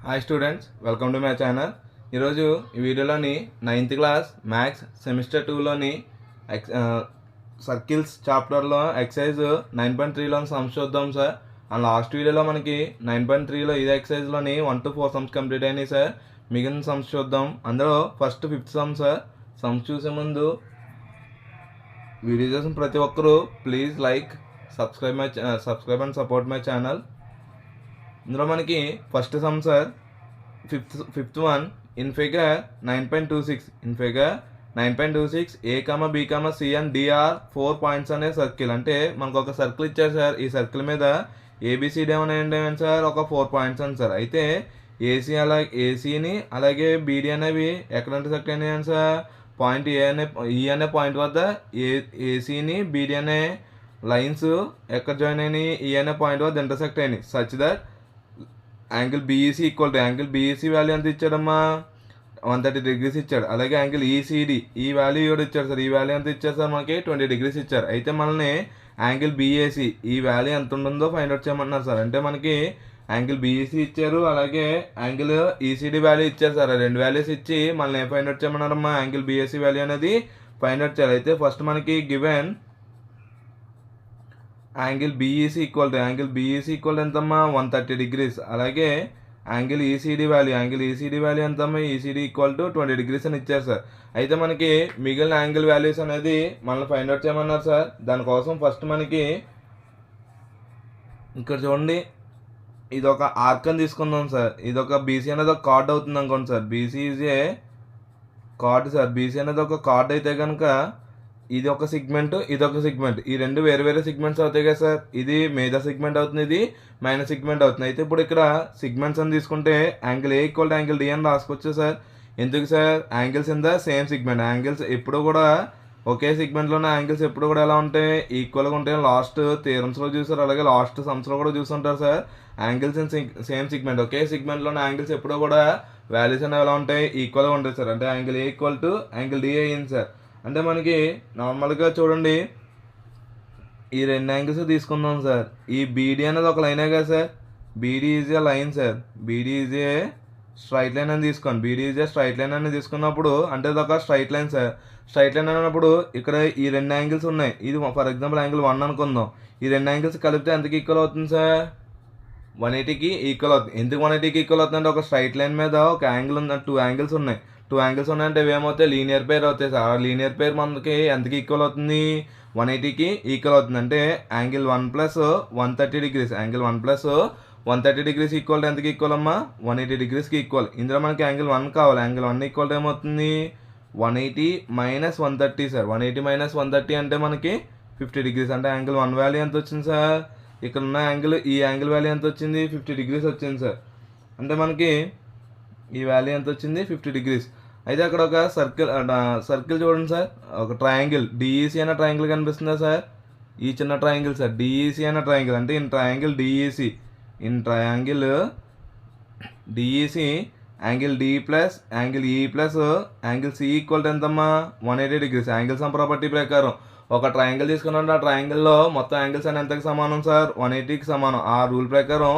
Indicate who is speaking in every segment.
Speaker 1: Hi students, welcome to my channel. ఈరోజు ఈ వీడియోలోని 9th క్లాస్ మ్యాథ్స్ సెమిస్టర్ 2లోని సర్కిల్స్ చాప్టర్లో ఎక్సైజ్ 9.3లోని సమ్స్ చూద్దాం సార్. అండ్ లాస్ట్ వీడియోలో మనకి 9.3లో ఇది ఎక్సైజ్లోని 1 to 4 సమ్స్ కంప్లీట్ అయినాయి సార్. మిగిలిన సమ్స్ చూద్దాం. అందులో first 5th sum sir. Sums చూసే ముందు వీడియో చూసిన ప్రతి ఒక్కరూ please like, subscribe and support my channel. ఇందులో మనకి first sum sir, fifth one. In figure 9.26 A comma B comma C and D are 4 points అనే సర్కిల్. అంటే మనకు ఒక సర్కిల్ ఇచ్చారు సార్. ఈ సర్కిల్ మీద ఏబిసిడి ఏమైనా సార్, ఒక 4 పాయింట్స్ అని సార్. అయితే ఏసీని అలాగే బీడి అనేవి ఎక్కడ ఇంటర్సెక్ట్ అయినాయి సార్, పాయింట్ ఈ అనే పాయింట్ వద్ద ఏసీని బీడి అనే లైన్స్ ఎక్కడ జాయిన్ అయినాయి, ఈ అనే పాయింట్ వద్ద ఇంటర్సెక్ట్ అయినాయి. Such that angle BEC equal to, angle BEC value ఎంత ఇచ్చాడమ్మా, 130 degrees ఇచ్చాడు. అలాగే యాంగిల్ ఈసీడి ఈ వాల్యూ కూడా ఇచ్చాడు సార్. ఈ వాల్యూ ఎంత ఇచ్చారు సార్, మనకి 20 degrees ఇచ్చారు. అయితే మనల్ని యాంగిల్ బీఏసీ ఈ వాల్యూ ఎంత ఉంటుందో ఫైండ్ అవుట్ చేయమంటున్నారు సార్. అంటే మనకి యాంగిల్ బీఈసీ ఇచ్చారు, అలాగే యాంగిల్ ఈసీడి వాల్యూ ఇచ్చారు సార్. 2 వాల్యూస్ ఇచ్చి మనల్ని ఏం ఫైండ్ అవుట్ చేయమన్నారమ్మా, యాంగిల్ బీఏసీ వాల్యూ అనేది ఫైండ్ అవుట్ చేయాలి. అయితే ఫస్ట్ మనకి గివెన్ యాంగిల్ బీఈసీ ఈక్వల్ ఎంతమ్మా, 130 degrees. అలాగే యాంగిల్ ఈసీడీ వాల్యూ ఎంతమ్మా, ఈసీడీ ఈక్వల్ టు 20 degrees అని ఇచ్చారు సార్. అయితే మనకి మిగిలిన యాంగిల్ వాల్యూస్ అనేది మనల్ని ఫైండ్ అవుట్ చేయమన్నారు సార్. దానికోసం ఫస్ట్ మనకి ఇక్కడ చూడండి, ఇది ఒక ఆర్క్ అని తీసుకుందాం సార్. ఇది ఒక బీసీ అనేది ఒక కార్డ్ అవుతుంది అనుకోండి sir. BC is a card sir. BC అనేది ఒక కార్డ్ అయితే కనుక ఇది ఒక సెగ్మెంట్, ఇది ఒక సెగ్మెంట్, ఈ రెండు వేరే వేరే సెగ్మెంట్స్ అవుతాయి కదా సార్. ఇది మేజర్ సెగ్మెంట్ అవుతుంది, ఇది మైనర్ సెగ్మెంట్ అవుతుంది. అయితే ఇప్పుడు ఇక్కడ సెగ్మెంట్స్ అని తీసుకుంటే angle A equal to angle D అని రాసుకోవచ్చు సార్. ఎందుకు sir, angles in the same segment. Angles ఎప్పుడు కూడా ఒకే సెగ్మెంట్లోనే యాంగిల్స్ ఎప్పుడు కూడా ఎలా ఉంటాయి, ఈక్వల్గా ఉంటాయి. లాస్ట్ థియరమ్స్లో చూసారు, అలాగే లాస్ట్ సమ్స్లో కూడా చూస్తుంటారు sir. Angles in same segment, ఒకే సెగ్మెంట్లోనే యాంగిల్స్ ఎప్పుడు కూడా వాల్యూస్ అనేవి ఎలా ఉంటాయి, ఈక్వల్గా ఉంటాయి సార్. అంటే angle A equal to angle D అయ్యింది సార్. అంటే మనకి నార్మల్గా చూడండి, ఈ 2 యాంగిల్స్ తీసుకుందాం సార్. ఈ బీడీ అనేది ఒక లైనే కదా sir. BD is a line sir. BD is a straight line అని తీసుకోండి. BD is a straight line అని తీసుకున్నప్పుడు అంటే ఇది ఒక straight line sir. Straight line అన్నప్పుడు ఇక్కడ ఈ 2 యాంగిల్స్ ఉన్నాయి. ఇది ఫర్ ఎగ్జాంపుల్ యాంగిల్ 1 అనుకుందాం. ఈ 2 యాంగిల్స్ కలిపితే ఎంతకి ఈక్వల్ అవుతుంది సార్, 180కి ఈక్వల్ అవుతుంది. ఎందుకు 180కి ఈక్వల్ అవుతుంది అంటే ఒక స్ట్రైట్ లైన్ మీద ఒక యాంగిల్ ఉంది, 2 యాంగిల్స్ ఉన్నాయి. 2 యాంగిల్స్ ఉన్నాయంటే ఏమవుతాయి, లీనియర్ పేర్ అవుతాయి సార్. ఆ లీనియర్ పేర్ మనకి ఎంతకి ఈక్వల్ అవుతుంది, 180కి ఈక్వల్ అవుతుంది. అంటే angle 1 + 130 degrees, angle 1 + 130 degrees equal to ఎంతకి ఈక్వల్ అమ్మా, 180 degreesకి ఈక్వల్. ఇందులో మనకి యాంగిల్ 1 కావాలి. యాంగిల్ 1 ఈక్వల్ టు ఏమవుతుంది, 180 - 130 సార్. 180 - 130 అంటే మనకి 50 degrees. అంటే యాంగిల్ 1 వాల్యూ ఎంత వచ్చింది సార్, ఇక్కడ ఉన్న యాంగిల్ ఈ యాంగిల్ వాల్యూ ఎంత వచ్చింది, 50 degrees వచ్చింది సార్. అంటే మనకి ఈ వాల్యూ ఎంత వచ్చింది, 50 degrees. అయితే అక్కడ ఒక సర్కిల్ చూడండి సార్, ఒక ట్రయాంగిల్ డిఈసి అనే ట్రయాంగిల్ కనిపిస్తుందా సార్. ఈ చిన్న ట్రయాంగిల్ సార్, డిఈసి అనే ట్రయాంగిల్. అంటే in triangle DEC angle D plus angle E plus angle C equal to ఎంతమ్మా, 180 degrees. యాంగిల్ సమ్ ప్రాపర్టీ ప్రకారం ఒక ట్రయాంగిల్ తీసుకున్నాం. ఆ ట్రయాంగిల్లో మొత్తం యాంగిల్స్ అని ఎంతకి సమానం సార్, 180కి సమానం. ఆ రూల్ ప్రకారం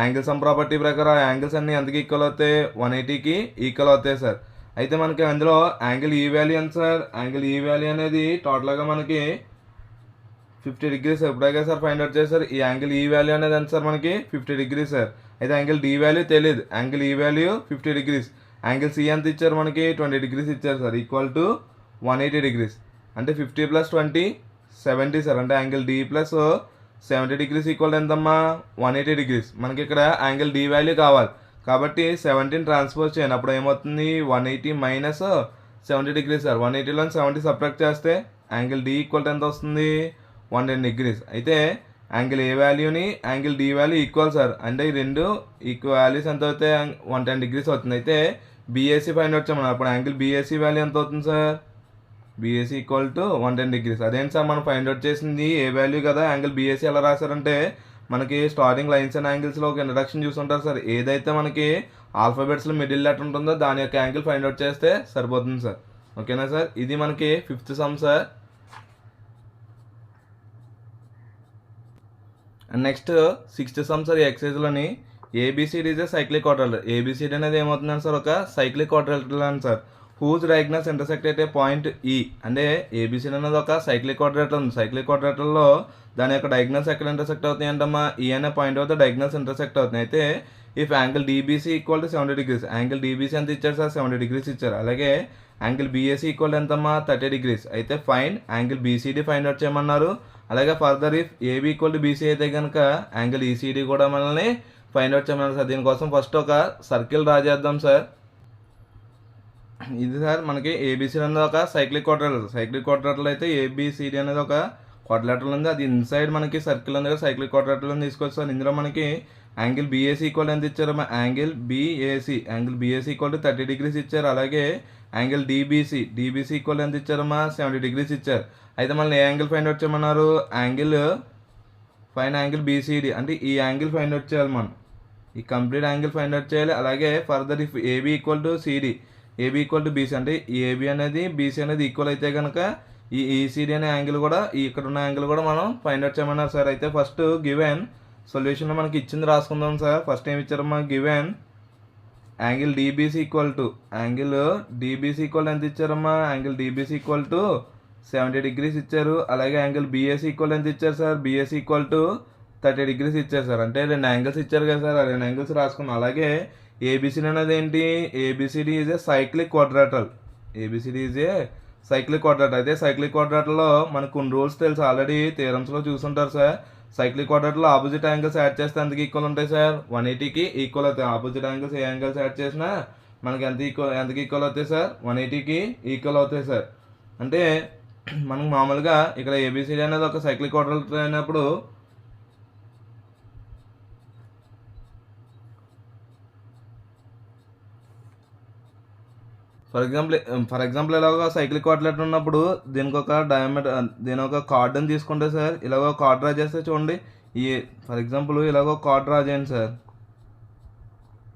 Speaker 1: యాంగిల్ సమ్ ప్రాపర్టీ ప్రకారం ఆ యాంగిల్స్ అన్ని ఎంతకి ఈక్వల్ అవుతాయి, 180కి ఈక్వల్ అవుతాయి సార్. అయితే మనకి అందులో యాంగిల్ ఈ వాల్యూ ఎంత సార్, యాంగిల్ ఈ వాల్యూ అనేది టోటల్గా మనకి 50 degrees. ఎప్పుడైనా సార్ ఫైండ్ అవుట్ చేస్తారు. ఈ యాంగిల్ ఈ వాల్యూ అనేది ఎంత సార్, మనకి 50 degrees సార్. అయితే యాంగిల్ డి వాల్యూ తెలియదు, యాంగిల్ ఈ వాల్యూ 50 degrees. యాంగిల్ సి ఎంత ఇచ్చారు, మనకి 20 degrees ఇచ్చారు సార్. Equal to 180 degrees. అంటే 50 + 20 70 సార్. అంటే angle D plus 70 degrees equal ఎంతమ్మా, 180 degrees. మనకి ఇక్కడ యాంగిల్ డి వాల్యూ కావాలి కాబట్టి 70ని ట్రాన్స్పోజ్ చేయండి. అప్పుడు ఏమవుతుంది, 180 - 70 degrees సార్. 180లో 70 సబ్ట్రాక్ట్ చేస్తే యాంగిల్ డి ఈక్వల్ ఎంత వస్తుంది, 110 degrees. అయితే యాంగిల్ ఏ వాల్యూని angle D value equal sir. అంటే ఈ రెండు ఈక్వల్ వాల్యూస్ ఎంత అవుతాయి, 110 degrees అవుతుంది. అయితే బీఏసీ ఫైండ్ అవుట్ చేయమన్నారు. అప్పుడు యాంగిల్ బీఏసీ వాల్యూ ఎంత అవుతుంది sir, BAC equal to 110 degrees. అదేంటి సార్, మనం ఫైండ్ అవుట్ చేసింది ఏ వాల్యూ కదా. యాంగిల్ బీఏసీ ఎలా రాశారంటే మనకి స్టార్టింగ్ లైన్స్ అండ్ యాంగిల్స్లో ఒక ఇంట్రడక్షన్ చూసుంటారు సార్. ఏదైతే మనకి ఆల్ఫాబెట్స్లో మిడిల్ లెటర్ ఉంటుందో దాని యొక్క యాంగిల్ ఫైండ్ అవుట్ చేస్తే సరిపోతుంది సార్. ఓకేనా సార్. ఇది మనకి 5th sum sir. And next 6th sum sir. ఈ ఎక్సైజ్లోని ABCD is a cyclic quadrilateral. ABCD అనేది ఏమవుతుందని సార్ ఒక సైక్లిక్ క్వాడ్రిలేటరల్ అని సార్. హూజ్ డయాగ్నల్స్ ఇంటర్సెక్ట్ అయితే పాయింట్ ఈ. అంటే ఏబిసిడి అనేది ఒక సైక్లిక్ క్వాడ్రిలేటరల్ ఉంది. సైక్లిక్ క్వాడ్రిలేటరల్లో దాని యొక్క డయాగ్నల్స్ ఎక్కడ ఇంటర్సెక్ట్ అవుతాయి అంటమ్మా ఈ అనే పాయింట్ వద్ద డయాగ్నల్స్ ఇంటర్సెక్ట్ అవుతాయి. అయితే if angle DBC equal to 70 degrees, angle DBC ఎంత ఇచ్చారు సార్ 70 degrees ఇచ్చారు. అలాగే యాంగిల్ బీఏసీ ఈక్వల్ ఎంతమ్మా 30 degrees. అయితే fine angle BCD find out చేయమన్నారు. అలాగే further if AB equal to BC అయితే కనుక యాంగిల్ ఈసీడీ కూడా మనల్ని ఫైండ్ అవుట్ చేయమన్నారు సార్. దీనికోసం ఫస్ట్ ఒక సర్కిల్ డ్రా చేద్దాం సార్. ఇది సార్ మనకి ఏబిసిడి అనేది ఒక సైక్లిక్ క్వాడ్రిలేటరల్. సైక్లిక్ క్వాడ్రిలేటరల్ అయితే ఏబిసిడి అనేది ఒక క్వాడ్రిలేటరల్ ఉంది. అది ఇన్సైడ్ మనకి సర్కిల్ ఉంది కదా సైక్లిక్ క్వాడ్రిలేటరల్ తీసుకోవచ్చు సార్. ఇందులో మనకి యాంగిల్ బీఏసీ ఈక్వల్ ఎంత ఇచ్చారు, angle BAC equal to 30 degrees ఇచ్చారు. అలాగే యాంగిల్ డీబీసీ ఈక్వల్ ఎంత ఇచ్చారమ్మా 70 degrees ఇచ్చారు. అయితే మళ్ళీ ఏ యాంగిల్ ఫైండ్ అవుట్ చేయమన్నారు, యాంగిల్ బీసీడీ అంటే ఈ యాంగిల్ ఫైండ్ అవుట్ చేయాలి మనం. ఈ కంప్లీట్ యాంగిల్ ఫైండ్ అవుట్ చేయాలి. అలాగే further if AB equal to CD, AB equal to BC అంటే ఈ ఏబీ అనేది బీసీ అనేది ఈక్వల్ అయితే కనుక ఈ ఈసీడీ అనే యాంగిల్ కూడా ఇక్కడ ఉన్న యాంగిల్ కూడా మనం ఫైండ్ అవుట్ చేయమన్నారు సార్. అయితే ఫస్ట్ గివెన్ సొల్యూషన్లో మనకి ఇచ్చింది రాసుకుందాం సార్. ఫస్ట్ ఏమి ఇచ్చారమ్మా గివెన్ యాంగిల్ డీబీసీ ఈక్వల్ ఎంత ఇచ్చారమ్మా angle DBC equal to 70 degrees ఇచ్చారు. అలాగే యాంగిల్ బీఏసీ ఈక్వల్ ఎంత ఇచ్చారు sir, BAC equal to 30 degrees ఇచ్చారు సార్. అంటే 2 యాంగిల్స్ ఇచ్చారు కదా సార్, ఆ 2 యాంగిల్స్ రాసుకున్నాం. అలాగే ఏబిసిడి అనేది ఏంటి, ABCD is a cyclic quadrilateral. ABCD is a cyclic quadrilateral. అయితే సైక్లిక్ క్వాడ్రిలేటరల్లో మనకు కొన్ని రూల్స్ తెలుసు, ఆల్రెడీ థియరమ్స్లో చూసుంటారు సార్. సైక్లిక్ క్వాడ్రిలేటరల్లో ఆపోజిట్ యాంగిల్స్ యాడ్ చేస్తే ఎంతకి ఈక్వల్ ఉంటాయి సార్, 180కి ఈక్వల్ అవుతాయి. ఆపోజిట్ యాంగిల్స్ ఏ యాంగిల్స్ యాడ్ చేసినా మనకి ఎంతకి ఈక్వల్ అవుతాయి సార్, 180కి ఈక్వల్ అవుతాయి సార్. అంటే మనకు మామూలుగా ఇక్కడ ఏబిసిడి అనేది ఒక సైక్లిక్ క్వాడ్రిలేటరల్ అయినప్పుడు ఫర్ ఎగ్జాంపుల్ ఇలాగ సైక్లిక్ క్వాడ్రిలేటరల్ ఉన్నప్పుడు దీనికి ఒక కార్డుని తీసుకుంటే సార్, ఇలాగ కార్డ్ డ్రా చేస్తే చూడండి. ఫర్ ఎగ్జాంపుల్ ఇలాగ కార్డ్ డ్రా చేయండి సార్.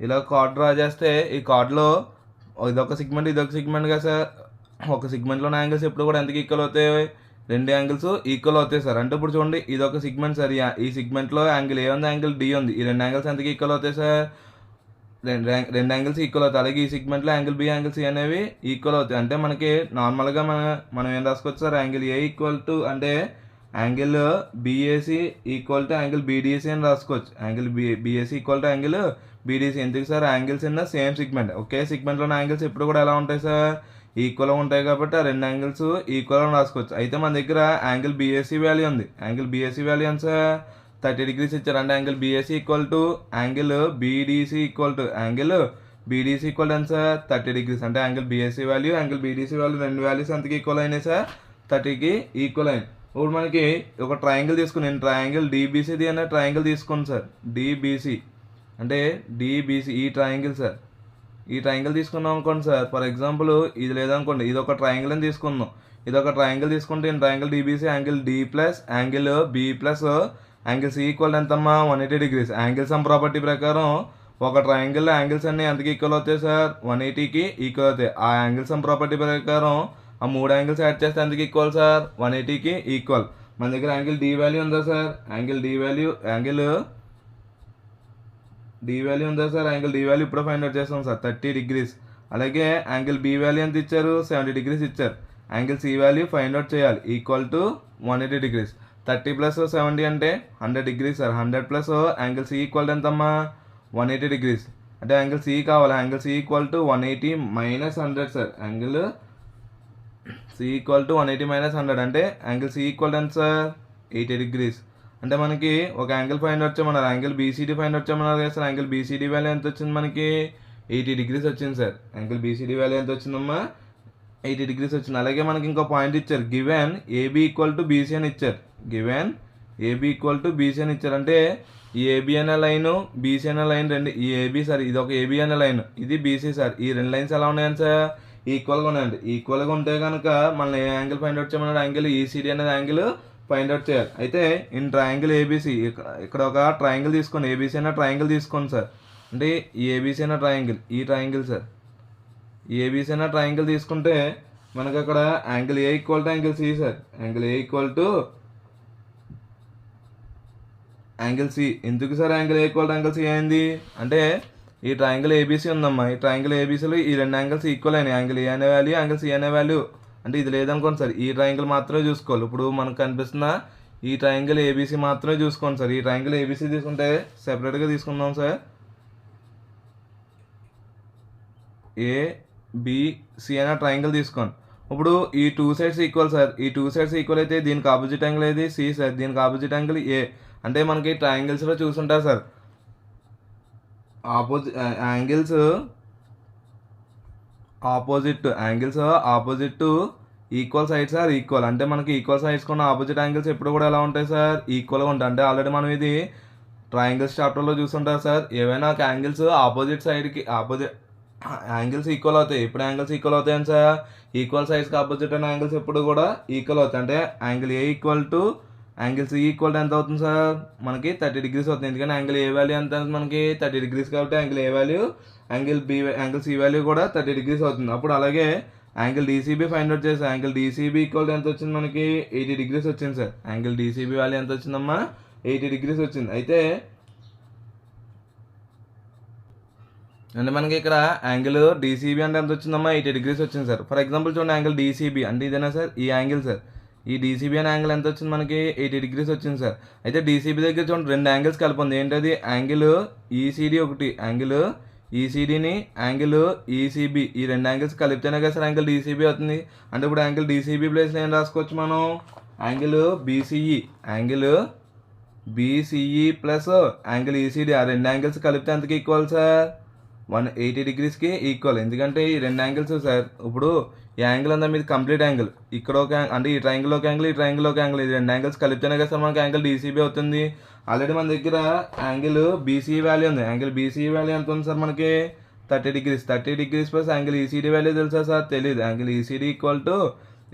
Speaker 1: ఇలా కార్డ్ డ్రా చేస్తే ఈ కార్డులో ఇదొక సెగ్మెంట్గా సార్. ఒక సెగ్మెంట్లో ఉన్న యాంగిల్స్ ఎప్పుడు కూడా ఎంతకి ఈక్వల్ అవుతాయి, 2 యాంగిల్స్ ఈక్వల్ అవుతాయి సార్. అంటే ఇప్పుడు చూడండి ఇదొక సెగ్మెంట్ సార్. ఈ సెగ్మెంట్లో యాంగిల్ ఏ ఉంది, యాంగిల్ డి ఉంది. ఈ 2 యాంగిల్స్ ఎంతకి ఈక్వల్ అవుతాయి సార్, 2 యాంగిల్స్ ఈక్వల్ అవుతాయి. అలాగే ఈ సెగ్మెంట్లో యాంగిల్ బి, యాంగిల్ సి అనేవి ఈక్వల్ అవుతాయి. అంటే మనకి నార్మల్గా మనం ఏం రాసుకోవచ్చు sir, angle A equal to అంటే angle BAC equal to angle BDC అని రాసుకోవచ్చు. Angle BAC equal to angle BDC. ఎందుకు sir, angles in same segment. ఒకే సెగ్మెంట్లో ఉన్న యాంగిల్స్ ఎప్పుడు కూడా ఎలా ఉంటాయి సార్, ఈక్వల్గా ఉంటాయి. కాబట్టి ఆ 2 యాంగిల్స్ ఈక్వల్ అని రాసుకోవచ్చు. అయితే మన దగ్గర యాంగిల్ బీఏసీ వాల్యూ ఉంది. యాంగిల్ బీఏసీ వాల్యూ ఎంత సార్, 30 degrees ఇచ్చారు. అంటే angle BAC equal to angle BDC equal to ఎంత సార్, 30 degrees. అంటే angle BAC value, angle BDC value 2 values ఎంతకి ఈక్వల్ అయినాయి సార్, 30కి ఈక్వల్ అయింది. ఇప్పుడు మనకి ఒక ట్రయాంగిల్ తీసుకుని, నేను ట్రయాంగిల్ డీబీసీది అనే ట్రయాంగిల్ తీసుకుని సార్. డీబీసీ అంటే డీబీసీ ఈ ట్రయాంగిల్ సార్. ఈ ట్రయాంగిల్ తీసుకున్నాం అనుకోండి సార్. ఫర్ ఎగ్జాంపుల్ ఇది లేదనుకోండి, ఇది ఒక ట్రయాంగిల్ అని తీసుకుందాం. ఇది ఒక ట్రయాంగిల్ తీసుకుంటే నేను triangle DBC angle D plus angle B plus angle C equal ఎంతమ్మా 180 degrees. యాంగిల్ సమ్ ప్రాపర్టీ ప్రకారం ఒక ట్రయాంగిల్లో యాంగిల్స్ అన్ని ఎంతకి ఈక్వల్ అవుతాయి సార్, 180కి ఈక్వల్ అవుతాయి. ఆ యాంగిల్ సమ్ ప్రాపర్టీ ప్రకారం ఆ 3 యాంగిల్స్ యాడ్ చేస్తే ఎంతకి ఈక్వల్ సార్, 180కి ఈక్వల్. మన దగ్గర యాంగిల్ డి వాల్యూ ఉందా సార్, యాంగిల్ డి వాల్యూ ఉందా సార్, యాంగిల్ డి వాల్యూ ఇప్పుడు ఫైండ్ అవుట్ చేస్తాం సార్, 30 degrees. అలాగే యాంగిల్ బి వాల్యూ ఎంత ఇచ్చారు, 70 degrees ఇచ్చారు. Angle C value find out చేయాలి, ఈక్వల్ టు 180 degrees. 30 + 70 అంటే 100 degrees sir. 100 plus angle C equal ఎంతమ్మా 180 degrees. అంటే యాంగిల్ సి కావాలి, angle C equal to 180 - 100 sir. Angle C equal to 180 - 100 అంటే యాంగిల్ సి ఈక్వల్ ఎంత సార్, 80 degrees. అంటే మనకి ఒక యాంగిల్ ఫైండ్ అవుట్ చేయమన్నారు, యాంగిల్ బీసీడీ ఫైండ్ అవుట్ చేయమన్నారు కదా సార్. యాంగిల్ బీసీడీ వాల్యూ ఎంత వచ్చింది మనకి, 80 degrees వచ్చింది సార్. యాంగిల్ బీసీడీ వాల్యూ ఎంత వచ్చిందమ్మా, 80 degrees వచ్చింది. అలాగే మనకి ఇంకో పాయింట్ ఇచ్చారు, given AB equal to BC అని ఇచ్చారు. Given AB equal to BC అని ఇచ్చారు. అంటే ఈ ఏబీ అనే లైన్, బీసీ అనే లైన్ రెండు, ఈ ఏబీ సార్ ఇది ఒక ఏబీ అనే లైన్, ఇది బీసీ సార్. ఈ 2 లైన్స్ ఎలా ఉన్నాయని సార్, ఈక్వల్గా ఉన్నాయండి. ఈక్వల్గా ఉంటే కనుక మనం ఏ యాంగిల్ ఫైండ్ అవుట్ చేయమన్నాడు, యాంగిల్ ఈసీడీ అనేది యాంగిల్ ఫైండ్ అవుట్ చేయాలి. అయితే ఇన్ ట్రయాంగిల్ ఏబీసీ, ఇక్కడ ఒక ట్రయాంగిల్ తీసుకోండి, ఏబీసీ అనే ట్రయాంగిల్ తీసుకోండి సార్. అంటే ఈ ఏబీసీ అనే ట్రయాంగిల్, ఈ ట్రయాంగిల్ సార్, ఈ ఏబీసీ అనే ట్రయాంగిల్ తీసుకుంటే మనకు అక్కడ angle A equal to angle C sir. Angle A equal to angle C. ఎందుకు sir angle A equal angle C అయింది అంటే ఈ ట్రయాంగిల్ ఏబీసీ ఉందమ్మా. ఈ ట్రయాంగిల్ ఏబీసీలో ఈ రెండు యాంగిల్స్ ఈక్వల్ అయినాయి. యాంగిల్ ఏ అనే వాల్యూ, యాంగిల్ సి అనే వాల్యూ. అంటే ఇది లేదనుకోండి సార్, ఈ ట్రయాంగిల్ మాత్రమే చూసుకోవాలి. ఇప్పుడు మనకు కనిపిస్తున్న ఈ ట్రయాంగిల్ ఏబీసీ మాత్రమే చూసుకోండి సార్. ఈ ట్రయాంగిల్ ఏబీసీ తీసుకుంటే సెపరేట్గా తీసుకుందాం సార్. ఏబిసి అనే ట్రయాంగిల్ తీసుకోండి. ఇప్పుడు ఈ టూ సైడ్స్ ఈక్వల్ సార్. ఈ టూ సైడ్స్ ఈక్వల్ అయితే దీనికి ఆపోజిట్ యాంగిల్ ఏది సి సార్. దీనికి ఆపోజిట్ యాంగిల్ ఏ. అంటే మనకి ట్రయాంగిల్స్లో చూసుంటారు sir, angles opposite equal sides are equal. అంటే మనకి ఈక్వల్ సైడ్స్ కొన్న ఆపోజిట్ యాంగిల్స్ ఎప్పుడు కూడా ఎలా ఉంటాయి సార్, ఈక్వల్గా ఉంటాయి. అంటే ఆల్రెడీ మనం ఇది ట్రయాంగిల్స్ చాప్టర్లో చూసుంటారు సార్. ఏవైనా యాంగిల్స్ ఆపోజిట్ సైడ్కి యాంగిల్స్ ఈక్వల్ అవుతాయి. ఎప్పుడు యాంగిల్స్ ఈక్వల్ అవుతాయని సార్, ఈక్వల్ సైడ్స్కి ఆపోజిట్ అయిన యాంగిల్స్ ఎప్పుడు కూడా ఈక్వల్ అవుతాయి. అంటే angle A equal to angle C equal to ఎంత అవుతుంది సార్, మనకి 30 degrees అవుతుంది. ఎందుకంటే యాంగిల్ ఏ వాల్యూ ఎంత మనకి 30 degrees కాబట్టి angle A value, angle C value కూడా 30 degrees అవుతుంది. అప్పుడు అలాగే యాంగిల్ డీసీబీ ఫైండ్ అవుట్ చేసాం. యాంగిల్ డీసీబీ ఈక్వల్ టు ఎంత వచ్చింది మనకి 80 degrees వచ్చింది సార్. యాంగిల్ డీసీబీ వాల్యూ ఎంత వచ్చిందమ్మా 80 degrees వచ్చింది. అయితే అంటే మనకి ఇక్కడ యాంగిల్ డీసీబీ అంటే ఎంత వచ్చిందమ్మా 80 degrees వచ్చింది సార్. ఫర్ ఎగ్జాంపుల్ చూడండి, యాంగిల్ డీసీబీ అంటే ఇదేనా సార్, ఈ యాంగిల్ సార్. ఈ డీసీబీ అనే యాంగిల్ ఎంత వచ్చింది మనకి 80 degrees వచ్చింది సార్. అయితే డీసీబీ దగ్గర చూడండి రెండు యాంగిల్స్ కలిపి ఉంది. ఏంటది, యాంగిల్ ఈసీడీ ఒకటి, యాంగిల్ ఈసీడీని యాంగిల్ ఈసీబీ, ఈ రెండు యాంగిల్స్ కలిపితేనే కదా సార్ యాంగిల్ డీసీబీ అవుతుంది. అంటే ఇప్పుడు యాంగిల్ డీసీబీ ప్లేస్లో ఏం రాసుకోవచ్చు మనం, angle BCE plus angle ECD, ఆ రెండు యాంగిల్స్ కలిపితే ఎంతకి ఈక్వల్ సార్ 180 degreesకి ఈక్వల్. ఎందుకంటే ఈ రెండు యాంగిల్స్ సార్, ఇప్పుడు ఈ యాంగిల్ అంతా మీది కంప్లీట్ యాంగిల్, ఇక్కడ ఒక అంటే ఈ ట్రయాంగిల్ ఒక యాంగిల్, ఈ ట్రయాంగిల్ ఒక యాంగిల్, ఈ రెండు యాంగిల్స్ కలిపితేనే కదా సార్ మనకి యాంగిల్ డీసీబీ అవుతుంది. ఆల్రెడీ మన దగ్గర యాంగిల్ బీసీఈ వాల్యూ ఉంది. యాంగిల్ బీసీఈ వాల్యూ ఎంత ఉంది సార్ మనకి 30 degrees. 30 degrees plus angle ECD value తెలుసా సార్, తెలియదు. Angle ECD equal to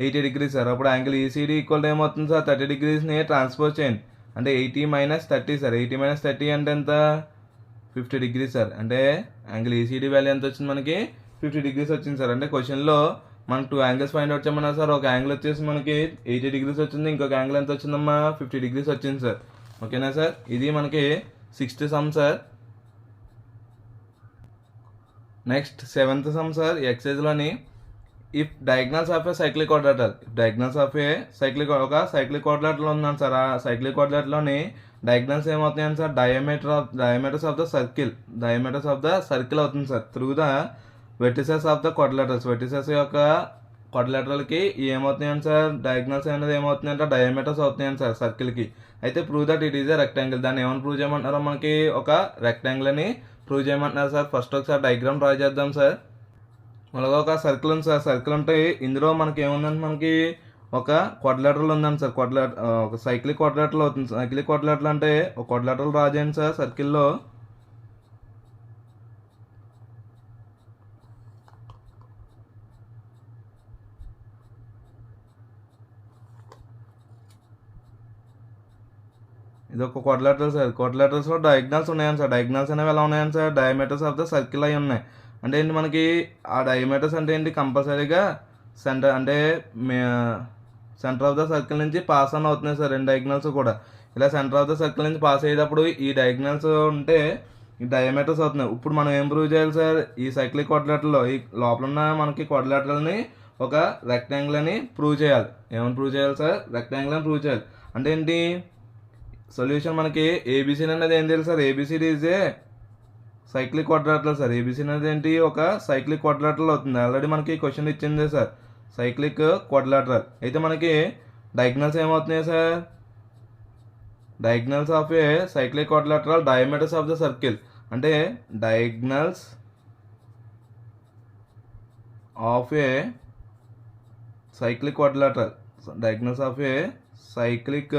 Speaker 1: 80 degrees sir. అప్పుడు యాంగిల్ ఈసీడీ ఈక్వల్ టు ఏమవుతుంది సార్, 30 degreesని ట్రాన్స్పోజ్ చేయండి. అంటే 80 - 30 సార్. 80 - 30 అంటే ఎంత 50 degrees సార్. అంటే యాంగిల్ ఈసీడీ వాల్యూ ఎంత వచ్చింది మనకి 50 degrees వచ్చింది సార్. అంటే క్వశ్చన్లో మనం టూ యాంగిల్స్ ఫైండ్ అవుట్ చేయమన్నారు సార్. ఒక యాంగిల్ వచ్చేసి మనకి 80 degrees వచ్చింది, ఇంకొక యాంగిల్ ఎంత వచ్చిందమ్మా 50 degrees వచ్చింది సార్. ఓకేనా సార్, ఇది మనకి 6th sum sir. Next 7th sum sir. ఎక్సైజ్లోని if diagonals of a cyclic quadrilateral, ఒక సైక్లిక్ క్వాడ్రాటర్ ఉందని సార్. ఆ సైక్లిక్ క్వాడ్రాటర్లోని డయాగ్నల్స్ ఏమవుతున్నాయని sir, diameters of the circle అవుతుంది sir through the vertices of the quadrilaterals. Vertices యొక్క క్వాడ్రిలేటరల్కి ఏమవుతున్నాయని sir, diagonals అనేది ఏమవుతున్నాయంటే డయామీటర్స్ అవుతున్నాయని సార్ సర్కిల్కి. అయితే prove that it is a rectangle. దాన్ని ఏమైనా ప్రూవ్ చేయమంటున్నారో, మనకి ఒక రెక్టాంగిల్ అని ప్రూవ్ చేయమంటున్నారు సార్. ఫస్ట్ ఒకసారి డయాగ్రామ్ డ్రా చేద్దాం సార్. అలాగే ఒక సర్కిల్ ఉంది సార్. సర్కిల్ ఉంటే ఇందులో మనకి ఏముందంటే మనకి ఒక క్వాడ్రిలేటరల్ ఉందండి సార్. ఒక సైక్లిక్ క్వాడ్రిలేటరల్ అవుతుంది. సైక్లిక్ క్వాడ్రిలేటరల్ అంటే ఒక క్వాడ్రిలేటరల్ డ్రా చేయండి సార్ సర్కిల్లో. ఇది ఒక క్వాడ్రిలేటరల్ సార్. క్వాడ్రిలేటరల్స్లో డయాగ్నల్స్ ఉన్నాయని సార్. డయాగ్నల్స్ అనేవి ఎలా ఉన్నాయని sir, diameters of the circle అయి ఉన్నాయి. అంటే ఏంటి మనకి ఆ డయామీటర్స్ అంటే ఏంటి, కంపల్సరీగా సెంటర్ ఆఫ్ ద సర్కిల్ నుంచి పాస్ ఆన్ అవుతున్నాయి సార్ రెండు డయాగ్నల్స్ కూడా. ఇలా సెంటర్ ఆఫ్ ద సర్కిల్ నుంచి పాస్ అయ్యేటప్పుడు ఈ డయాగ్నల్స్ ఉంటే ఈ డయామీటర్స్ అవుతున్నాయి. ఇప్పుడు మనం ఏం ప్రూవ్ చేయాలి సార్, ఈ సైక్లిక్ క్వాడ్రిలేటరల్లో ఈ లోపల ఉన్న మనకి క్వాడ్రిలేటరల్ని ఒక రెక్టాంగిల్ అని ప్రూవ్ చేయాలి. ఏమని ప్రూవ్ చేయాలి సార్, రెక్టాంగిల్ అని ప్రూవ్ చేయాలి. అంటే ఏంటి సొల్యూషన్, మనకి ఏబిసిడి అనేది ఏం తెలుసు sir, ABCD is a cyclic quadrilateral sir. ABCD అనేది ఏంటి, ఒక సైక్లిక్ క్వాడ్రిలేటరల్ అవుతుంది. ఆల్రెడీ మనకి క్వశ్చన్ ఇచ్చిందే సార్, సైక్లిక్ క్వాడ్రిలేటరల్. అయితే మనకి డయాగ్నల్స్ ఏమవుతున్నాయి sir, diagonals of a cyclic quadrilateral diameters of the circle. అంటే diagonals of a cyclic quadrilateral, diagonals of a cyclic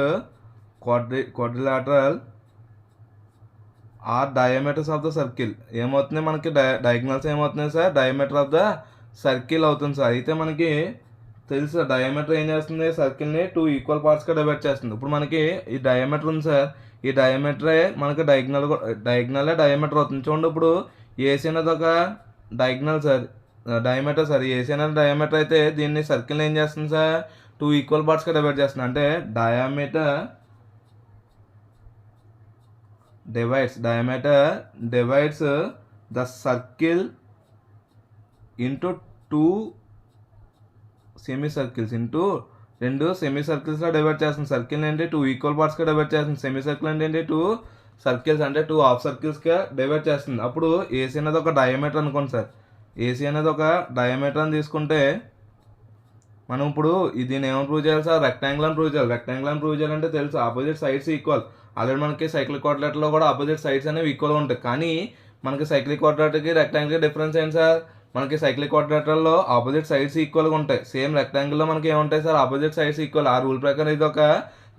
Speaker 1: quadrilateral are diameters of the circle. ఏమవుతున్నాయి మనకి diagonals ఏమవుతున్నాయి sir, diameter of the circle అవుతుంది sir. అయితే మనకి తెలుసు diameter ఏం చేస్తుంది, సర్కిల్ని 2 ఈక్వల్ పార్ట్స్గా డివైడ్ చేస్తుంది. ఇప్పుడు మనకి ఈ డయామీటర్ ఉంది సార్, ఈ డయామీటరే మనకి డయాగ్నలే డయామీటర్ అవుతుంది. చూడండి, ఇప్పుడు ఏసీ అనేది ఒక diagonal sir, diameter sir. AC అనేది డయామీటర్ అయితే దీన్ని సర్కిల్ని ఏం చేస్తుంది సార్, 2 ఈక్వల్ పార్ట్స్గా డివైడ్ చేస్తుంది. అంటే diameter diameter divides the circle into two semicircles into రెండు సెమీసర్కిల్స్లో డివైడ్ చేస్తుంది. సర్కిల్ అంటే 2 ఈక్వల్ పార్ట్స్గా డివైడ్ చేస్తుంది. సెమీసర్కిల్ అంటే 2 సర్కిల్స్ అంటే 2 హాఫ్ సర్కిల్స్గా డివైడ్ చేస్తుంది. అప్పుడు ఏసీ అనేది ఒక డయామీటర్ అనుకోండి సార్. ఏసీ అనేది ఒక డయామీటర్ అని తీసుకుంటే మనం ఇప్పుడు దీన్ని ఏమైనా ప్రూవ్ చేయాలి సార్? రెక్టాంగిల్ అని ప్రూవ్ చేయాలి. రెక్టాంగిల్ అని ప్రూవ్ చేయాలంటే తెలుసు ఆపోజిట్ సైడ్స్ ఈక్వల్. ఆల్రెడీ మనకి సైక్లిక్ క్వాడ్రాటిక్లో కూడా ఆపోజిట్ సైడ్స్ అనేవి ఈక్వల్గా ఉంటాయి. కానీ మనకి సైక్లిక్ క్వాడ్రాటిక్కి రెక్టాంగిల్ డిఫరెన్స్ ఏంటి సార్? మనకి సైక్లిక్ క్వాడ్రాటిక్లో ఆపోజిట్ సైడ్స్ ఈక్వల్గా ఉంటాయి. సేమ్ రెక్టాంగిల్లో మనకి ఏముంటాయి సార్? Opposite sides equal. ఆ రూల్ ప్రకారం ఇది ఒక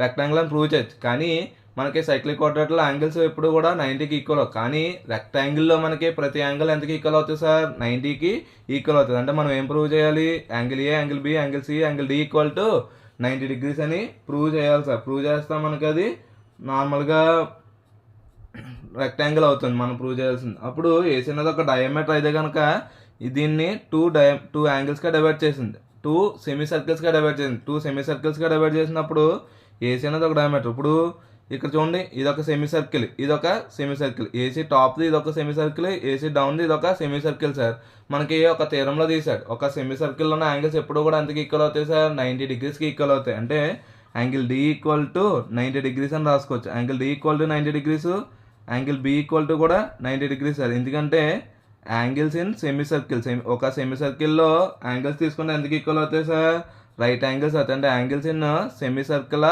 Speaker 1: రెక్టాంగిల్ అని ప్రూవ్ చేయొచ్చు. కానీ మనకి సైక్లిక్ క్వాడ్రాటిక్లో యాంగిల్స్ ఎప్పుడు కూడా 90కి ఈక్వల్. కానీ రెక్టాంగిల్లో మనకి ప్రతి యాంగిల్ ఎంతకి ఈక్వల్ అవుతుంది సార్? 90కి ఈక్వల్ అవుతుంది. అంటే మనం ఏం ప్రూవ్ చేయాలి? Angle A, angle B, angle C, angle D equal to 90 degrees అని ప్రూవ్ చేయాలి సార్. ప్రూవ్ చేస్తాం మనకి అది నార్మల్గా రెక్టాంగిల్ అవుతుంది మనం ప్రూవ్ చేయాల్సింది. అప్పుడు ఏసీ అనేది ఒక డయామీటర్ అయితే కనుక దీన్ని టూ యాంగిల్స్గా డివైడ్ చేసింది. 2 సెమీసర్కిల్స్గా డివైడ్ చేసింది. 2 సెమీసర్కిల్స్గా డివైడ్ చేసినప్పుడు ఏసీ అనేది ఒక డయామీటర్. ఇప్పుడు ఇక్కడ చూడండి, ఇదొక సెమీసర్కిల్, ఇదొక సెమీసర్కిల్. ఏసీ టాప్ది ఇదొక సెమీసర్కిల్, ఏసీ డౌన్ది ఇదొక సెమీసర్కిల్ సార్. మనకి ఒక థీరంలో తీసాడు. ఒక సెమీసర్కిల్లో ఉన్న యాంగిల్స్ ఎప్పుడు కూడా ఎంతకి ఈక్వల్ అవుతాయి సార్? 90 degreesకి ఈక్వల్ అవుతాయి. అంటే angle D equal to 90 degrees అని రాసుకోవచ్చు. Angle D equal to 90 degrees, angle B equal to కూడా 90 degrees సార్. ఎందుకంటే యాంగిల్స్ ఇన్ సెమీసర్కిల్, ఒక సెమీసర్కిల్లో యాంగిల్స్ తీసుకుంటే ఎందుకు ఈక్వల్ అవుతాయి సార్? రైట్ యాంగిల్స్ అవుతాయి. అంటే angles in semicircle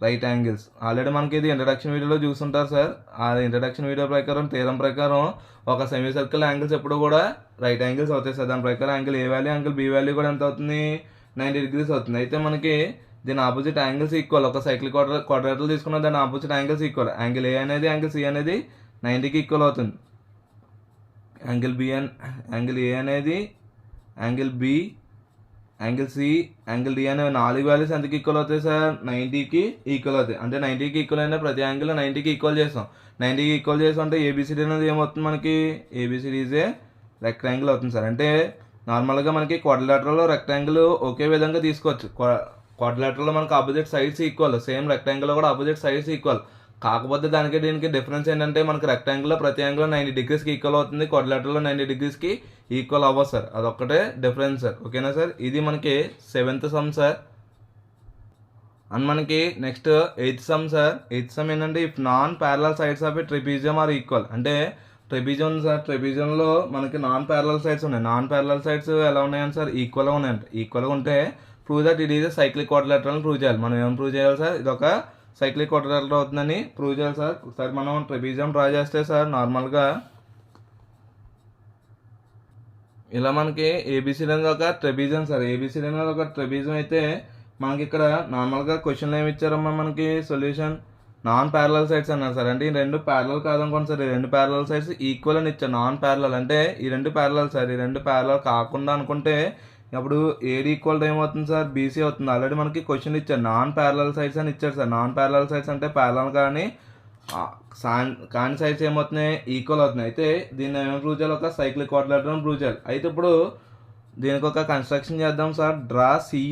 Speaker 1: right angles. Already మనకి ఇది ఇంట్రడక్షన్ వీడియోలో చూస్తుంటారు సార్. ఆ ఇంట్రడక్షన్ వీడియో ప్రకారం థీరం ప్రకారం ఒక సెమీసర్కిల్ యాంగిల్స్ ఎప్పుడు కూడా రైట్ యాంగిల్స్ అవుతాయి సార్. దాని ప్రకారం angle A value, angle B value కూడా ఎంత అవుతుంది? 90 degrees అవుతుంది. అయితే మనకి దీని ఆపోజిట్ యాంగిల్స్ ఈక్వల్. ఒక సైక్లిక్ క్వాడ్రాటికల్ తీసుకున్న దాని opposite angles equal. Angle A అనేది యాంగిల్ సి అనేది 90కి ఈక్వల్ అవుతుంది. యాంగిల్ ఏ అనేది angle B, angle C, angle D అనేవి 4 వాల్యూస్ ఎంతకి ఈక్వల్ అవుతాయి సార్? 90కి ఈక్వల్ అవుతాయి. అంటే 90కి ఈక్వల్ అయినా ప్రతి యాంగిల్ 90కి ఈక్వల్ చేస్తాం. 90కి ఈక్వల్ చేస్తాం అంటే ఏబిసిడి అనేది ఏమవుతుంది మనకి? ఏబిసిడి ఈజ్ ఏ రెక్టాంగిల్ అవుతుంది సార్. అంటే నార్మల్గా మనకి క్వాడ్రిలేటరల్ రెక్టాంగిల్ ఒకే విధంగా తీసుకోవచ్చు. క్వాడ్రిలేటరల్లో మనకి ఆపోజిట్ సైడ్స్ ఈక్వల్. సేమ్ రెక్టాంగిల్లో కూడా ఆపోజిట్ సైడ్స్ ఈక్వల్. కాకపోతే దానికి దీనికి డిఫరెన్స్ ఏంటంటే మనకి రెక్టాంగిల్లో ప్రతి యాంగిల్ 90 degreesకి ఈక్వల్ అవుతుంది. క్వాడ్రిలేటరల్లో 90 degreesకి ఈక్వల్ అవ్వదు సార్. అదొక్కటే డిఫరెన్స్ సార్. ఓకేనా సార్? ఇది మనకి 7th సమ్ సార్. అండ్ మనకి next 8th sum sir. 8th sum ఏంటంటే if non parallel sides of a trapezium are equal. అంటే ట్రెపీజియం సార్, ట్రెపీజియంలో మనకి నాన్ ప్యారలల్ సైడ్స్ ఉన్నాయి. నాన్ ప్యారలల్ సైడ్స్ ఎలా ఉన్నాయని సార్? ఈక్వల్గా ఉన్నాయంట. ఈక్వల్గా ఉంటే prove that it is cyclic quadrilateral prove చేయాలి. మనం ఏం ప్రూవ్ చేయాలి సార్? ఇది ఒక సైక్లిక్ క్వాడ్రిలేటరల్ అవుతుందని ప్రూవ్ చేయాలి సార్. ఒకసారి మనం ట్రెపీజియం డ్రా చేస్తే సార్ నార్మల్గా ఇలా మనకి ఏబిసిడి అనేది ఒక ట్రెపీజియం సార్. ఏబిసిడి అనేది ఒక ట్రెపీజియం అయితే మనకి ఇక్కడ నార్మల్గా క్వశ్చన్లో ఏమి ఇచ్చారమ్మా మనకి సొల్యూషన్? నాన్ ప్యారలల్ సైడ్స్ అన్నారు సార్. అంటే ఈ రెండు ప్యారలల్ కాదనుకోండి సార్. ఈ రెండు ప్యారలల్ సైడ్స్ ఈక్వల్ అని ఇచ్చారు. నాన్ ప్యారలల్ అంటే ఈ రెండు ప్యారలల్ సార్. ఈ రెండు ప్యారలల్ కాకుండా అనుకుంటే అప్పుడు ఏడి ఈక్వల్ టు ఏమవుతుంది సార్? బీసీ అవుతుంది. ఆల్రెడీ మనకి క్వశ్చన్ ఇచ్చారు. నాన్ ప్యారలల్ సైడ్స్ అని ఇచ్చారు సార్. నాన్ ప్యారలల్ సైడ్స్ అంటే ప్యారలల్ కానీ సైడ్స్ ఏమవుతున్నాయి? ఈక్వల్ అవుతున్నాయి. అయితే దీన్ని ఏమైనా ప్రూవ్ చేయాలి? ఒక సైక్లిక్ క్వాడ్రిలేటరల్ ప్రూవ్ చేయాలి. అయితే ఇప్పుడు దీనికి ఒక కన్స్ట్రక్షన్ చేద్దాం సార్. డ్రా సి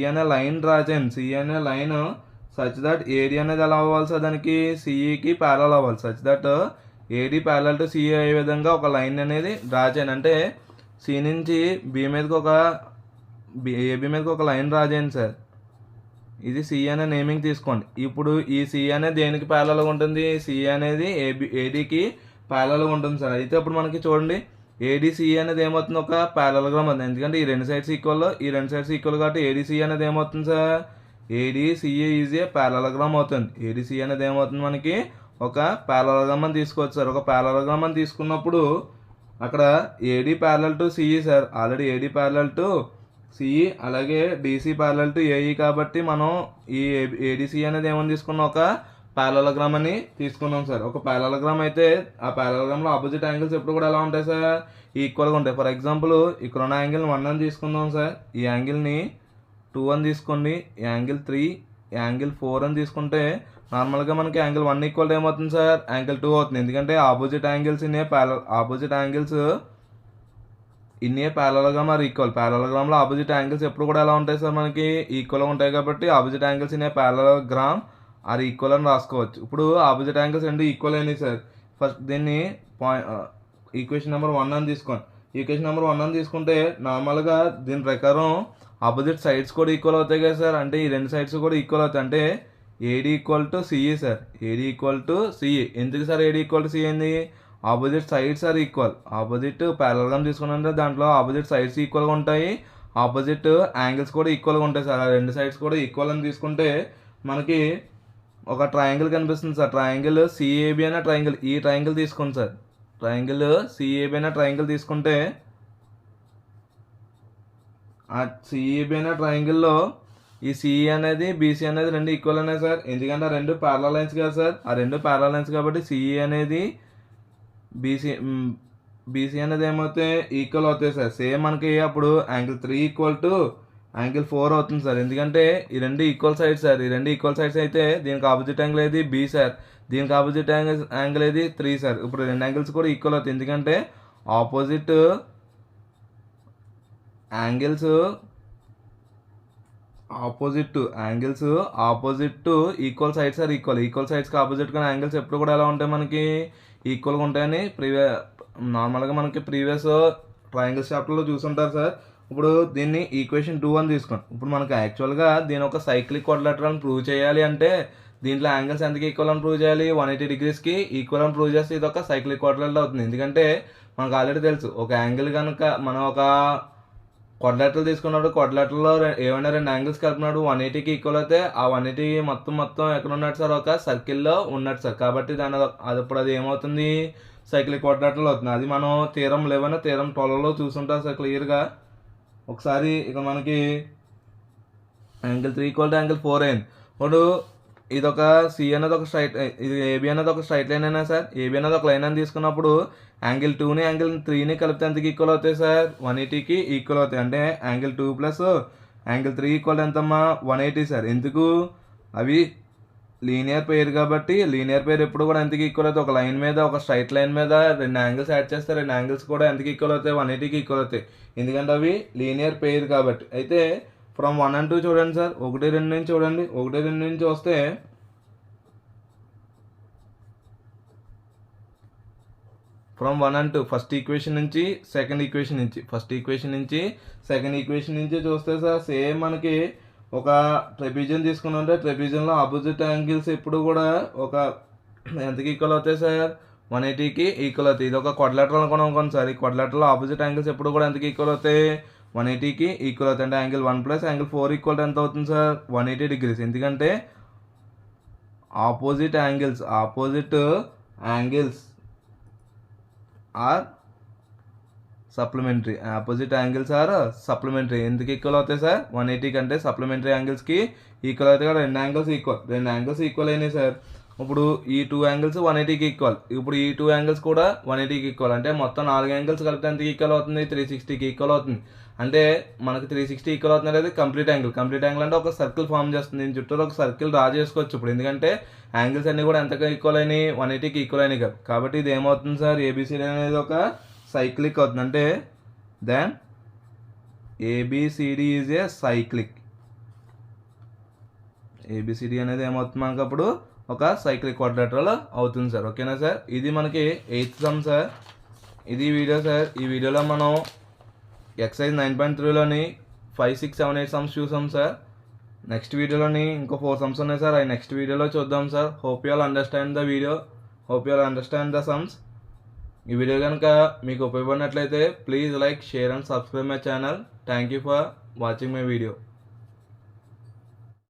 Speaker 1: అనే లైన్ డ్రా చేయండి. సి అనే లైన్ సచ్ దట్ ఏడి అనేది ఎలా అవ్వాలి సార్? దానికి సిఈకి ప్యారలల్ అవ్వాలి. Such that AD parallel to CE అయ్యే విధంగా ఒక లైన్ అనేది డ్రా చేయండి. అంటే సి నుంచి బి మీదకి ఏబి మీదకి ఒక లైన్ డ్రా చేయండి సార్. ఇది సి అనే నేమింగ్ తీసుకోండి. ఇప్పుడు ఈ సి అనేది దేనికి ప్యారలల్గా ఉంటుంది? సి అనేది ఏడీకి ప్యారలల్గా ఉంటుంది సార్. అయితే ఇప్పుడు మనకి చూడండి, ఏడీసీ అనేది ఏమవుతుంది? ఒక ప్యారలల్గ్రామ్ అవుతుంది. ఎందుకంటే ఈ రెండు సైడ్స్ ఈక్వల్ కాబట్టి ఏడీసీ అనేది ఏమవుతుంది సార్? ఏడీసీఏ ఈజ్ ఏ ప్యారలల్గ్రామ్ అవుతుంది. ఏడీసీ అనేది ఏమవుతుంది మనకి? ఒక ప్యారలల్గ్రామ్ అని తీసుకోవచ్చు సార్. ఒక ప్యారలల్గ్రామ్ అని తీసుకున్నప్పుడు అక్కడ AD parallel to CE sir. Already AD parallel to CE, అలాగే డీసీ ప్యారలల్ టు ఏఈ. కాబట్టి మనం ఈ ఏడీసీ అనేది ఏమని తీసుకున్నాం? ఒక ప్యారలల్గ్రామ్ అని తీసుకున్నాం సార్. ఒక ప్యారలల్గ్రామ్ అయితే ఆ ప్యారలల్గ్రామ్లో ఆపోజిట్ యాంగిల్స్ ఎప్పుడు కూడా ఎలా ఉంటాయి సార్? ఈక్వల్గా ఉంటాయి. ఫర్ ఎగ్జాంపుల్ ఇక్కడ ఉన్న యాంగిల్ 1 అని తీసుకుందాం సార్. ఈ యాంగిల్ని 2 అని తీసుకోండి. యాంగిల్ 3, యాంగిల్ 4 అని తీసుకుంటే నార్మల్గా మనకి యాంగిల్ 1 ఈక్వల్ ఏమవుతుంది సార్? యాంగిల్ 2 అవుతుంది. ఎందుకంటే opposite angles in a parallelogram are equal. ప్యారలగ్రామ్లో ఆపోజిట్ యాంగిల్స్ ఎప్పుడు కూడా ఎలా ఉంటాయి సార్, మనకి ఈక్వల్గా ఉంటాయి కాబట్టి opposite angles in a parallelogram are equal అని రాసుకోవచ్చు. ఇప్పుడు ఆపోజిట్ యాంగిల్స్ రెండు ఈక్వల్ అయినాయి సార్. ఫస్ట్ దీన్ని ఈక్వేషన్ నెంబర్ 1 అని తీసుకోండి. ఈక్వేషన్ నెంబర్ 1 అని తీసుకుంటే నార్మల్గా దీని ప్రకారం ఆపోజిట్ సైడ్స్ కూడా ఈక్వల్ అవుతాయి కదా సార్. అంటే ఈ రెండు సైడ్స్ కూడా ఈక్వల్ అవుతాయి. అంటే AD equal to CE sir. AD equal to CE. ఎందుకు sir AD equal to CE అయింది? Opposite sides are equal. Opposite parallelogram తీసుకున్నారంటే దాంట్లో ఆపోజిట్ సైడ్స్ ఈక్వల్గా ఉంటాయి, ఆపోజిట్ యాంగిల్స్ కూడా ఈక్వల్గా ఉంటాయి సార్. ఆ రెండు సైడ్స్ కూడా ఈక్వల్ అని తీసుకుంటే మనకి ఒక ట్రయాంగిల్ కనిపిస్తుంది సార్. ట్రయాంగిల్ సిఏబి అనే ట్రయాంగిల్. ఈ ట్రయాంగిల్ తీసుకోండి సార్. ట్రయాంగిల్ సిఏబి అనే ట్రయాంగిల్ తీసుకుంటే ఆ సిఏబి అనే ట్రయాంగిల్లో ఈ సిఈ అనేది బీసీ అనేది రెండు ఈక్వల్ ఉన్నాయి సార్. ఎందుకంటే ఆ రెండు ప్యారలల్ లైన్స్ కదా సార్. ఆ రెండు ప్యారలల్ లైన్స్ కాబట్టి సిఈ అనేది బీసీ అనేది ఏమవుతాయి, ఈక్వల్ అవుతాయి సార్. సేమ్ మనకి అప్పుడు యాంగిల్ 3 ఈక్వల్ టు యాంగిల్ 4 అవుతుంది సార్. ఎందుకంటే ఈ రెండు ఈక్వల్ సైడ్స్ సార్. ఈ రెండు ఈక్వల్ సైడ్స్ అయితే దీనికి ఆపోజిట్ యాంగిల్ ఏది బి సార్. దీనికి ఆపోజిట్ యాంగిల్ ఏది 3 సార్. ఇప్పుడు రెండు యాంగిల్స్ కూడా ఈక్వల్ అవుతాయి. ఎందుకంటే opposite angles opposite to equal sides are equal. Equal సైడ్స్కి ఆపోజిట్గా యాంగిల్స్ ఎప్పుడు కూడా ఎలా ఉంటాయి, మనకి ఈక్వల్గా ఉంటాయని నార్మల్గా మనకి ప్రీవియస్ ట్రయాంగిల్స్ చాప్టర్లో చూసుంటారు సార్. ఇప్పుడు దీన్ని ఈక్వేషన్ 2 అని తీసుకోండి. ఇప్పుడు మనకి యాక్చువల్గా దీని ఒక సైక్లిక్ క్వాడ్రిలేటరల్ ప్రూవ్ చేయాలి అంటే దీంట్లో యాంగిల్స్ ఎంతకి ఈక్వల్ అని ప్రూవ్ చేయాలి, 180 డిగ్రీస్కి ఈక్వల్ అని ప్రూవ్ చేస్తే ఇది ఒక సైక్లిక్ క్వాడ్రిలేటరల్ అవుతుంది. ఎందుకంటే మనకు ఆల్రెడీ తెలుసు ఒక యాంగిల్ కనుక మనం ఒక క్వాడ్రిలేటరల్ తీసుకున్నప్పుడు క్వాడ్రిలేటరల్లో ఏమైనా రెండు యాంగిల్స్ కలిపినాడు 180కి ఈక్వల్ అయితే ఆ 180 మొత్తం ఎక్కడ ఉన్నట్టు సార్, ఒక సర్కిల్లో ఉన్నట్టు సార్. కాబట్టి దాని అది ఏమవుతుంది, సైక్లిక్ క్వాడ్రిలేటరల్ అవుతుంది. అది మనం థీరం 11 థీరం 12లో చూసుంటాం సార్ క్లియర్గా. ఒకసారి ఇక మనకి యాంగిల్ 3 ఈక్వల్ టు యాంగిల్ 4 అయింది. ఇప్పుడు ఇది ఒక సి అనేది ఒక స్ట్రైట్, ఇది ఏబి అనేది ఒక స్ట్రైట్ లైన్ అయినా సార్. ఏబి అనేది ఒక లైన్ అని తీసుకున్నప్పుడు యాంగిల్ 2ని యాంగిల్ 3ని కలిపితే ఎంతకి ఈక్వల్ అవుతాయి సార్, 180కి ఈక్వల్ అవుతాయి. అంటే యాంగిల్ 2 ప్లస్ యాంగిల్ 3 ఈక్వల్ ఎంతమ్మా, 180 సార్. ఎందుకు, అవి లీనియర్ పెయిర్ కాబట్టి లీనియర్ పెయిర్ ఎప్పుడు కూడా ఎంతకి ఈక్వల్ అవుతాయి, ఒక లైన్ మీద ఒక స్ట్రైట్ లైన్ మీద రెండు యాంగిల్స్ యాడ్ చేస్తే రెండు యాంగిల్స్ కూడా ఎంతకి ఈక్వల్ అవుతాయి, 180కి ఈక్వల్ అవుతాయి. ఎందుకంటే అవి లీనియర్ పెయిర్ కాబట్టి. అయితే ఫ్రమ్ 1 and 2 చూడండి సార్. 1, 2 నుంచి చూడండి. 1, 2 నుంచి వస్తే ఫ్రమ్ 1 and 2 ఫస్ట్ ఈక్వేషన్ నుంచి సెకండ్ ఈక్వేషన్ నుంచి చూస్తే సార్ సేమ్ మనకి ఒక ట్రెపిజన్ తీసుకున్నాంటే ట్రెపిజన్లో ఆపోజిట్ యాంగిల్స్ ఎప్పుడు కూడా ఒక ఎంతకి ఈక్వల్ అవుతాయి సార్, 180కి ఈక్వల్ అవుతాయి. ఇది ఒక క్వాడ్రిలేటరల్ అనుకోండి సార్. ఈ క్వాడ్రిలేటరల్లో ఆపోజిట్ యాంగిల్స్ ఎప్పుడు కూడా ఎంతకి ఈక్వల్ అవుతాయి, 180కి ఈక్వల్ అవుతాయి. అంటే యాంగిల్ 1 ప్లస్ యాంగిల్ 4 ఈక్వల్ ఎంత అవుతుంది సార్, 180 డిగ్రీస్. ఎందుకంటే ఆపోజిట్ యాంగిల్స్ ఆర్ సప్లిమెంటరీ. ఎందుకు ఈక్వల్ అవుతాయి సార్, 180 కంటే సప్లిమెంటరీ యాంగిల్స్కి ఈక్వల్ అవుతాయి కదా. రెండు యాంగిల్స్ ఈక్వల్ అయినాయి సార్. ఇప్పుడు ఈ 2 యాంగిల్స్ 180కి ఈక్వల్. ఇప్పుడు ఈ 2 యాంగిల్స్ కూడా 180కి ఈక్వల్. అంటే మొత్తం 4 యాంగిల్స్ కలిపితే ఎంతకి ఈక్వల్ అవుతుంది, 360కి ఈక్వల్ అవుతుంది. అంటే మనకి 360 ఈక్వల్ అవుతుంది అనేది కంప్లీట్ యాంగిల్ అంటే ఒక సర్కిల్ ఫామ్ చేస్తుంది. దీని చుట్టూ ఒక సర్కిల్ డ్రా చేసుకోవచ్చు ఇప్పుడు. ఎందుకంటే యాంగిల్స్ అన్నీ కూడా ఎంతగా ఈక్వల్ అయినాయి, 180కి ఈక్వల్ అయినాయి కదా. కాబట్టి ఇది ఏమవుతుంది సార్, ఏబిసిడి అనేది ఒక సైక్లిక్ అవుతుంది. అంటే then ABCD is a cyclic. ABCD అనేది ఏమవుతుంది మనకు అప్పుడు ఒక సైక్లిక్ క్వాడ్రిలేటరల్ అవుతుంది సార్. ఓకేనా సార్. ఇది మనకి 8th సమ్ సార్. ఇది వీడియో సార్. ఈ వీడియోలో మనం ఎక్సైజ్ 9.3లోని 5, 6, 7, 8 సమ్స్ చూసాం సార్. నెక్స్ట్ వీడియోలోని ఇంకో 4 సమ్స్ ఉన్నాయి సార్. అవి నెక్స్ట్ వీడియోలో చూద్దాం sir. Hope you all understand the sums. ఈ వీడియో కనుక మీకు ఉపయోగపడినట్లయితే please like, share and subscribe my channel. Thank you for watching my video.